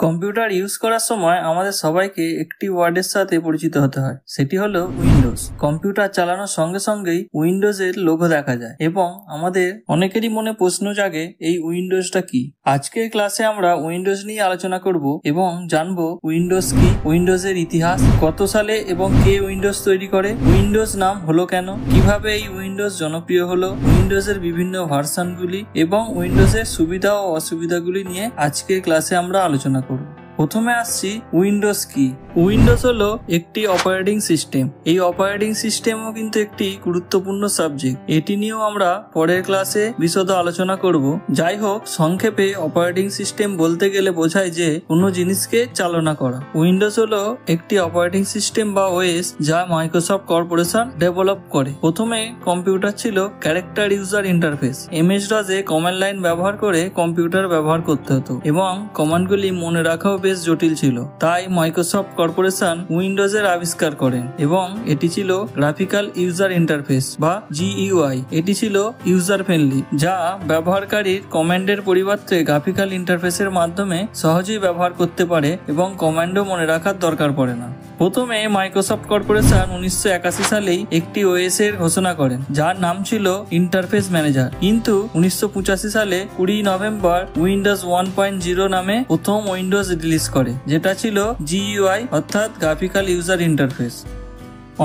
Computer use করার সময় আমাদের সবাইকে একটি ওয়ার্ডের সাথে পরিচিত হতে হয়, সেটি হলো উইন্ডোজ। কম্পিউটার চালানোর সঙ্গে সঙ্গেই উইন্ডোজের লোগো দেখা যায় এবং আমাদের অনেকেরই মনে প্রশ্ন জাগে, এই উইন্ডোজটা কি। আজকের ক্লাসে আমরা উইন্ডোজ নিয়ে আলোচনা করব এবং জানবো উইন্ডোজ কি, উইন্ডোজের ইতিহাস, কত সালে এবং কে উইন্ডোজ তৈরি করে, উইন্ডোজ নাম হলো কেন, কিভাবে এই উইন্ডোজ জনপ্রিয় হলো, উইন্ডোজের বিভিন্ন ভার্সনগুলি এবং উইন্ডোজের সুবিধা ও অসুবিধাগুলি নিয়ে আজকের ক্লাসে আমরা আলোচনা করব। প্রথমে আসছি উইন্ডোজ কি। উইন্ডোজ হলো একটি অপারেটিং সিস্টেম। এই অপারেটিং সিস্টেমও কিন্তু একটি গুরুত্বপূর্ণ সাবজেক্ট, এটি নিয়েও আমরা পরের ক্লাসে বিশদ আলোচনা করব। যাই হোক, সংক্ষেপে অপারেটিং সিস্টেম বলতে গেলে বোঝায় যে কোনো জিনিসকে চালনা করা। উইন্ডোজ হলো একটি অপারেটিং সিস্টেম বা ওএস যা মাইক্রোসফট কর্পোরেশন ডেভেলপ করে। প্রথমে কম্পিউটার ছিল ক্যারেক্টার ইউজার ইন্টারফেস। MS DOS-এ কমান্ড লাইন ব্যবহার করে কম্পিউটার ব্যবহার করতে হতো এবং কমান্ডগুলি মনে রাখাও বেশ জটিল ছিল। তাই মাইক্রোসফট কর্পোরেশন উইন্ডোজের আবিষ্কার করেন এবং এটি ছিল গ্রাফিক্যাল ইউজার ইন্টারফেস বা GUI। এটি ছিল ইউজার ফ্রেন্ডলি, যা ব্যবহারকারীর কমান্ডের পরিবর্তে গ্রাফিক্যাল ইন্টারফেসের মাধ্যমে সহজেই ব্যবহার করতে পারে এবং কমান্ডও মনে রাখার দরকার পড়ে না। প্রথমে মাইক্রোসফট কর্পোরেশন 1981 সালেই একটি ওএস এর ঘোষণা করেন যার নাম ছিল ইন্টারফেস ম্যানেজার, কিন্তু 1985 সালে 20 নভেম্বর উইন্ডোজ 1.0 নামে প্রথম উইন্ডোজ রিলিজ করে, যেটা ছিল GUI অর্থাৎ গ্রাফিক্যাল ইউজার ইন্টারফেস।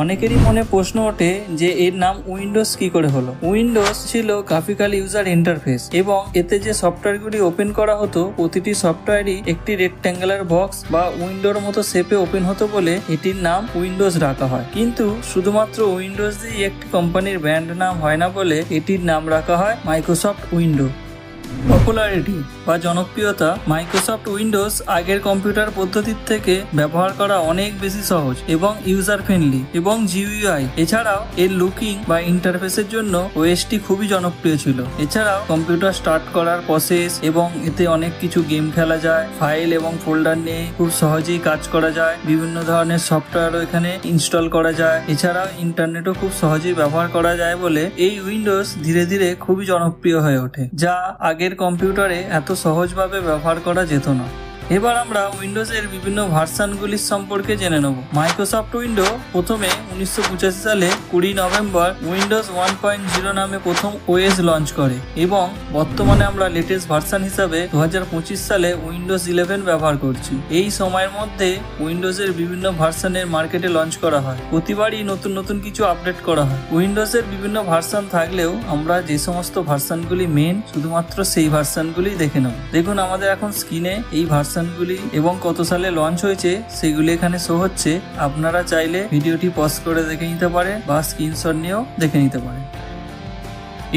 অনেকেরই মনে প্রশ্ন ওঠে যে এর নাম উইন্ডোজ কি করে হলো। উইন্ডোজ ছিল গ্রাফিক্যাল ইউজার ইন্টারফেস এবং এতে যে সফটওয়্যারগুলি ওপেন করা হতো প্রতিটি সফটওয়্যারই একটি রেক্ট্যাঙ্গুলার বক্স বা উইন্ডোর মতো শেপে ওপেন হতো বলে এটির নাম উইন্ডোজ রাখা হয়। কিন্তু শুধুমাত্র উইন্ডোজ দিয়ে একটি কোম্পানির ব্র্যান্ড নাম হয় না বলে এটির নাম রাখা হয় মাইক্রোসফট উইন্ডো। পপুলারিটি বা জনপ্রিয়তা। মাইক্রোসফট উইন্ডোজ আগের কম্পিউটার পদ্ধতির থেকে ব্যবহার করা অনেক বেশি সহজ এবং ইউজার ফ্রেন্ডলি এবং GUI এছাড়াও এর লুকিং বা ইন্টারফেসের জন্য ওএসটি খুবই জনপ্রিয় ছিল। এছাড়াও কম্পিউটার স্টার্ট করার প্রসেস এবং এতে অনেক কিছু গেম খেলা যায়, ফাইল এবং ফোল্ডার নিয়ে খুব সহজেই কাজ করা যায়, বিভিন্ন ধরনের সফটওয়্যারও এখানে ইনস্টল করা যায়, এছাড়াও ইন্টারনেটও খুব সহজেই ব্যবহার করা যায় বলে এই উইন্ডোজ ধীরে ধীরে খুবই জনপ্রিয় হয়ে ওঠে, যা আগের কম্পিউটারে এত সহজভাবে ব্যবহার করা যেত না। এবার আমরা উইন্ডোজের বিভিন্ন ভার্সনগুলির সম্পর্কে জেনে নেব। মাইক্রোসফট উইন্ডো প্রথমে 1985 সালে 20 নভেম্বর উইন্ডোজ 1.0 নামে প্রথম ওএস লঞ্চ করে এবং বর্তমানে আমরা লেটেস্ট ভার্সন হিসাবে 2025 সালে উইন্ডোজ 11 ব্যবহার করছি। এই সময়ের মধ্যে উইন্ডোজের বিভিন্ন ভার্সনের মার্কেটে লঞ্চ করা হয়, প্রতিবারই নতুন নতুন কিছু আপডেট করা হয়। উইন্ডোজের বিভিন্ন ভার্সন থাকলেও আমরা যে সমস্ত ভার্সনগুলি মেন শুধুমাত্র সেই ভার্সনগুলি দেখে নেব। দেখুন আমাদের এখন স্ক্রিনে এই ভার্সনগুলি এবং কত সালে লঞ্চ হয়েছে সেগুলি এখানে শো হচ্ছে। আপনারা চাইলে ভিডিওটি পজ করে দেখে নিতে পারেন বা স্ক্রিনশট নিয়েও দেখে নিতে পারেন।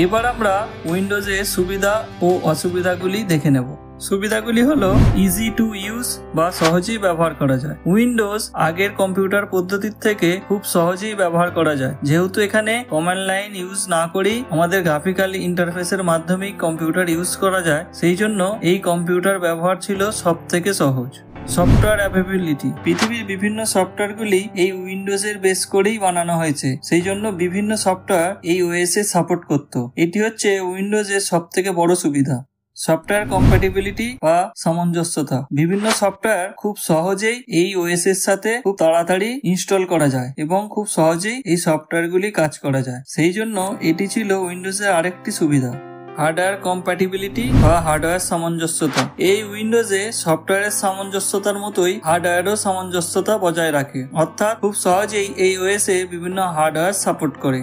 এবার আমরা উইন্ডোজের সুবিধা ও অসুবিধাগুলি দেখে নেব। সুবিধাগুলি হলো ইজি টু ইউজ বা সহজেই ব্যবহার করা যায়। উইন্ডোজ আগের কম্পিউটার পদ্ধতির থেকে খুব সহজেই ব্যবহার করা যায়, যেহেতু এখানে কমান্ড লাইন ইউজ না করেই আমাদের গ্রাফিক্যাল ইন্টারফেসের মাধ্যমেই কম্পিউটার ইউজ করা যায়, সেই জন্য এই কম্পিউটার ব্যবহার ছিল সব থেকে সহজ। Software availability. পৃথিবীর বিভিন্ন সফটওয়্যারগুলি এই উইন্ডোজের বেস করেই বানানো হয়েছে, সেই জন্য বিভিন্ন সফটওয়্যার এই ওএস এ সাপোর্ট করত। এটি হচ্ছে উইন্ডোজের সব থেকে বড় সুবিধা। সফটওয়্যার কম্প্যাটিবিলিটি বা সামঞ্জস্যতা। বিভিন্ন সফটওয়্যার খুব সহজেই এই ওএস এর সাথে খুব তাড়াতাড়ি ইনস্টল করা যায় এবং খুব সহজেই এই সফটওয়্যারগুলি কাজ করা যায়, সেই জন্য এটি ছিল উইন্ডোজের আরেকটি সুবিধা। হার্ডওয়্যার কম্প্যাটিবিলিটি বা হার্ডওয়্যার সামঞ্জস্যতা। এই উইন্ডোজে সফটওয়্যারের সামঞ্জস্যতার মতোই হার্ডওয়্যারও সামঞ্জস্যতা বজায় রাখে, অর্থাৎ খুব সহজেই এই ওএস এ বিভিন্ন হার্ডওয়্যার সাপোর্ট করে।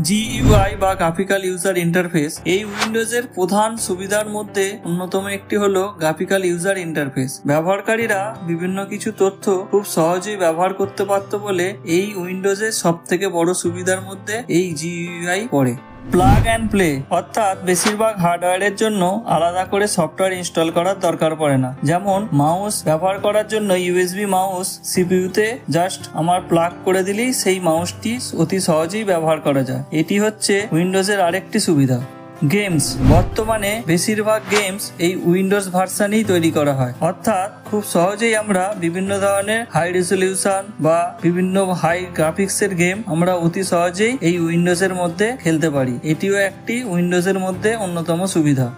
GUI বা গ্রাফিক্যাল ইউজার ইন্টারফেস। এই উইন্ডোজের প্রধান সুবিধার মধ্যে অন্যতম একটি হলো গ্রাফিক্যাল ইউজার ইন্টারফেস। ব্যবহারকারীরা বিভিন্ন কিছু তথ্য খুব সহজেই ব্যবহার করতে পারত বলে এই উইন্ডোজের সব থেকে বড় সুবিধার মধ্যে এই GUI পড়ে। প্লাগ অ্যান্ড প্লে, অর্থাৎ বেশিরভাগ হার্ডওয়্যারের জন্য আলাদা করে সফটওয়্যার ইনস্টল করার দরকার পড়ে না। যেমন মাউস ব্যবহার করার জন্য USB মাউস CPU-তে জাস্ট আমার প্লাগ করে দিলেই সেই মাউসটি অতি সহজেই ব্যবহার করা যায়। এটি হচ্ছে উইন্ডোজের আরেকটি সুবিধা। গেমস। বর্তমানে বেশিরভাগ গেমস এই উইন্ডোজ ভার্সনেই তৈরি করা হয়, অর্থাৎ খুব সহজেই আমরা বিভিন্ন ধরনের হাই রেজলিউশন বা বিভিন্ন হাই গ্রাফিক্সের গেম আমরা অতি সহজেই এই উইন্ডোজের মধ্যে খেলতে পারি। এটিও একটি উইন্ডোজের মধ্যে অন্যতম সুবিধা।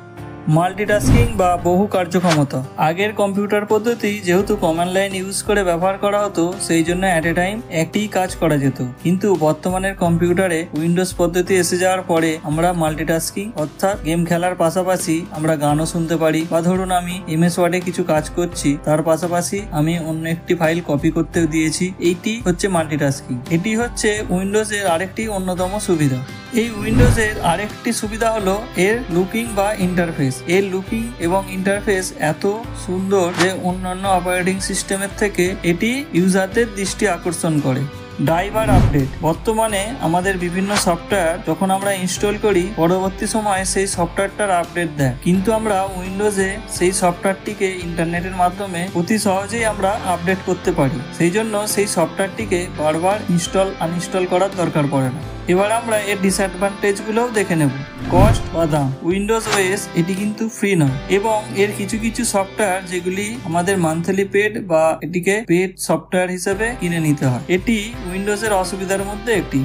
মাল্টিটাস্কিং বা বহু কার্যক্ষমতা। আগের কম্পিউটার পদ্ধতি যেহেতু কমান্ড লাইন ইউজ করে ব্যবহার করা হতো, সেই জন্য অ্যাট এ টাইম একটি কাজ করা যেত। কিন্তু বর্তমানের কম্পিউটারে উইন্ডোজ পদ্ধতি এসে যাওয়ার পরে আমরা মাল্টিটাস্কিং অর্থাৎ গেম খেলার পাশাপাশি আমরা গানও শুনতে পারি, বা ধরুন আমি এমএস ওয়ার্ডে কিছু কাজ করছি, তার পাশাপাশি আমি অন্য একটি ফাইল কপি করতে দিয়েছি। এইটি হচ্ছে মাল্টিটাস্কিং। এটি হচ্ছে উইন্ডোজের আরেকটি অন্যতম সুবিধা। এই উইন্ডোজের আরেকটি সুবিধা হলো এর লুকিং বা ইন্টারফেস। এর লুকিং এবং ইন্টারফেস এত সুন্দর যে অন্যান্য অপারেটিং সিস্টেমের থেকে এটি ইউজারদের দৃষ্টি আকর্ষণ করে। Driver update. বর্তমানে আমাদের বিভিন্ন সফটওয়্যার যখন আমরা ইনস্টল করি, পরবর্তী সময়ে সেই সফটওয়্যারটার আপডেট দেয়, কিন্তু আমরা উইন্ডোজে সেই সফটওয়্যারটিকে ইন্টারনেটের মাধ্যমে অতি সহজেই আমরা আপডেট করতে পারি। সেই জন্য সেই সফটওয়্যারটিকে বারবার ইনস্টল আনইনস্টল করার দরকার পড়ে না। এবার আমরা এর ডিসঅ্যাডভান্টেজ গুলোও দেখে নেব। কস্ট বা দাম। উইন্ডোজ ওএস এটি কিন্তু ফ্রি নয়, এবং এর কিছু কিছু সফটওয়্যার যেগুলি আমাদের মান্থলি পেড বা এটিকে পেড সফটওয়্যার হিসেবে কিনে নিতে হয়। এটি উইন্ডোজের অসুবিধার মধ্যে একটি।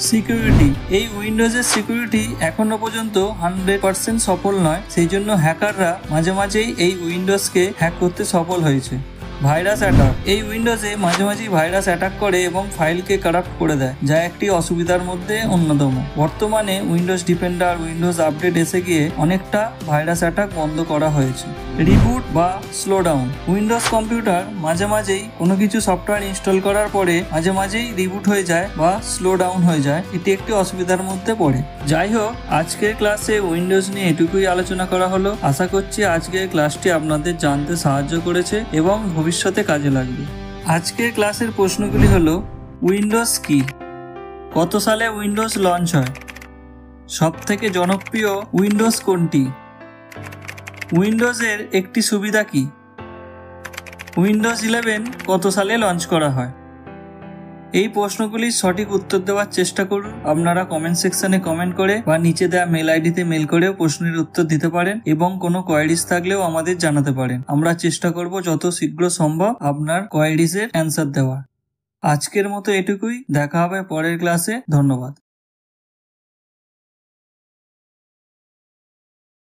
সিকিউরিটি। এই উইন্ডোজের সিকিউরিটি এখনো পর্যন্ত 100% সফল নয়, সেই জন্য হ্যাকাররা মাঝে মাঝেই এই উইন্ডোজকে হ্যাক করতে সফল হয়েছে। Virus attack. এই উইন্ডোজে মাঝে মাঝেই ভাইরাস অ্যাটাক করে এবং ফাইলকে কারাপ্ট করে দেয়, যা একটি অসুবিধার মধ্যে অন্যতম। বর্তমানে উইন্ডোজ ডিফেন্ডার, উইন্ডোজ আপডেট এসে গিয়ে অনেকটা ভাইরাস অ্যাটাক বন্ধ করা হয়েছে। রিবুট বা স্লো ডাউন। উইন্ডোজ কম্পিউটার মাঝে মাঝেই কোনো কিছু সফটওয়্যার ইনস্টল করার পরে মাঝে মাঝেই রিবুট হয়ে যায় বা স্লো ডাউন হয়ে যায়, এটি একটি অসুবিধার মধ্যে পড়ে। যাই হোক, আজকের ক্লাসে উইন্ডোজ নিয়ে এটুকুই আলোচনা করা হলো। আশা করছি আজকের ক্লাসটি আপনাদের জানতে সাহায্য করেছে এবং ভবিষ্যতে কাজে লাগবে। আজকের ক্লাসের প্রশ্নগুলি হলো: উইন্ডোজ কি? কত সালে উইন্ডোজ লঞ্চ হয়? সবথেকে জনপ্রিয় উইন্ডোজ কোনটি? উইন্ডোজের একটি সুবিধা কি? উইন্ডোজ 11 কত সালে লঞ্চ করা হয়? এই প্রশ্নগুলির সঠিক উত্তর দেওয়ার চেষ্টা করুন। আপনারা কমেন্ট সেকশনে কমেন্ট করে বা নিচে দেওয়া মেল আইডিতে মেল করেও প্রশ্নের উত্তর দিতে পারেন, এবং কোনো কোয়ারিজ থাকলেও আমাদের জানাতে পারেন। আমরা চেষ্টা করব যত শীঘ্র সম্ভব আপনার কোয়ারিজের অ্যান্সার দেওয়ার। আজকের মতো এটুকুই। দেখা হবে পরের ক্লাসে। ধন্যবাদ।